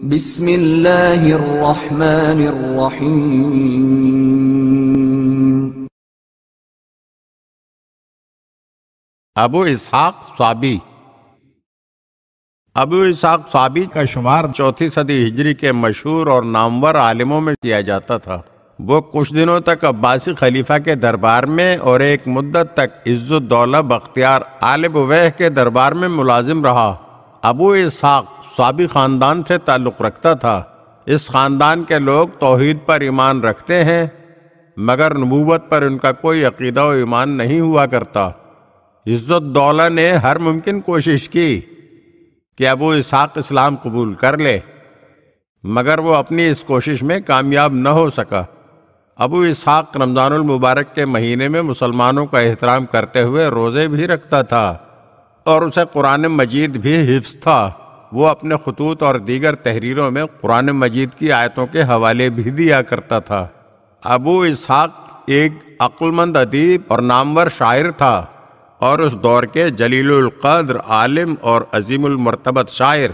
بسم اللہ الرحمن الرحیم۔ ابو اسحاق صابی کا شمار 4 صدی ہجری کے مشہور اور نامور عالموں میں کیا جاتا تھا۔ وہ کچھ دنوں تک عباسی خلیفہ کے دربار میں اور ایک مدت تک عز الدولہ بختیار آل بویہ کے دربار میں ملازم رہا۔ ابو اسحاق صابی خاندان سے تعلق رکھتا تھا۔ اس خاندان کے لوگ توحید پر ایمان رکھتے ہیں، مگر نبوت پر ان کا کوئی عقیدہ و ایمان نہیں ہوا کرتا۔ عز الدولہ نے ہر ممکن کوشش کی کہ ابو اسحاق اسلام قبول کر لے، مگر وہ اپنی اس کوشش میں کامیاب نہ ہو سکا۔ ابو اسحاق رمضان المبارک کے مہینے میں مسلمانوں کا احترام کرتے ہوئے روزے بھی رکھتا تھا اور اسے قرآن مجید بھی حفظ تھا۔ وہ اپنے خطوط اور دیگر تحریروں میں قرآن مجید کی آیتوں کے حوالے بھی دیا کرتا تھا۔ ابو اسحاق ایک عقلمند ادیب اور نامور شاعر تھا اور اس دور کے جلیل القدر عالم اور عظیم المرتبت شاعر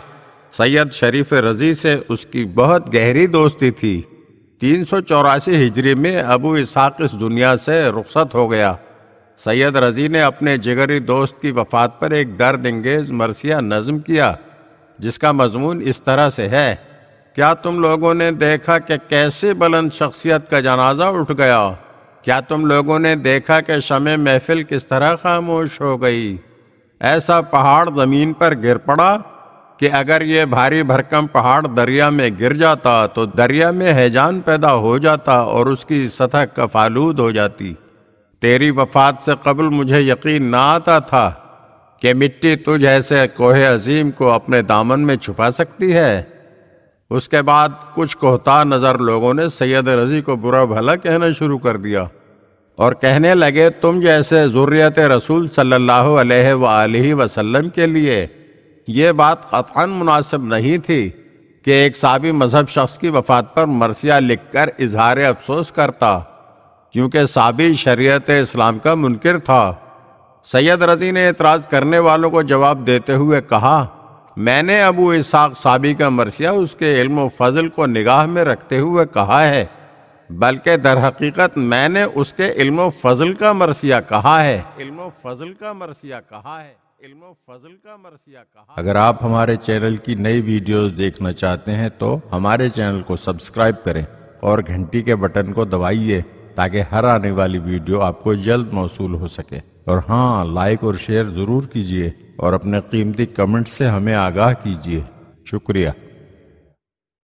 سید شریف رضی سے اس کی بہت گہری دوستی تھی۔ 384 ہجری میں ابو اسحاق اس دنیا سے رخصت ہو گیا۔ سید رضی نے اپنے جگری دوست کی وفات پر ایک درد انگیز مرثیہ نظم کیا، جس کا مضمون اس طرح سے ہے: کیا تم لوگوں نے دیکھا کہ کیسے بلند شخصیت کا جنازہ اٹھ گیا؟ کیا تم لوگوں نے دیکھا کہ شمع محفل کس طرح خاموش ہو گئی؟ ایسا پہاڑ زمین پر گر پڑا کہ اگر یہ بھاری بھرکم پہاڑ دریا میں گر جاتا تو دریا میں ہیجان پیدا ہو جاتا اور اس کی سطح کفالود ہو جاتی۔ تیری وفات سے قبل مجھے یقین نہ آتا تھا کہ مٹی تجھ ایسے کوہ عظیم کو اپنے دامن میں چھپا سکتی ہے۔ اس کے بعد کچھ کوہتا نظر لوگوں نے سید رضی کو برا بھلا کہنا شروع کر دیا اور کہنے لگے، تم جیسے ذریت رسول صلی اللہ علیہ وآلہ وسلم کے لیے یہ بات قطعاً مناسب نہیں تھی کہ ایک صحابی مذہب شخص کی وفات پر مرثیہ لکھ کر اظہار افسوس کرتا، کیونکہ صحابی شریعت اسلام کا منکر تھا۔ سید رضی نے اعتراض کرنے والوں کو جواب دیتے ہوئے کہا، میں نے ابو اسحاق صابی کا مرثیہ اس کے علم و فضل کو نگاہ میں رکھتے ہوئے کہا ہے، بلکہ در حقیقت میں نے اس کے علم و فضل کا مرثیہ کہا ہے۔ اگر آپ ہمارے چینل کی نئی ویڈیوز دیکھنا چاہتے ہیں تو ہمارے چینل کو سبسکرائب کریں اور گھنٹی کے بٹن کو دبائیے تاکہ ہر آنے والی ویڈیو آپ کو جلد موصول ہو سکے۔ اور ہاں، لائک اور شیئر ضرور کیجیے اور اپنے قیمتی کمنٹ سے ہمیں آگاہ کیجیے۔ شکریہ۔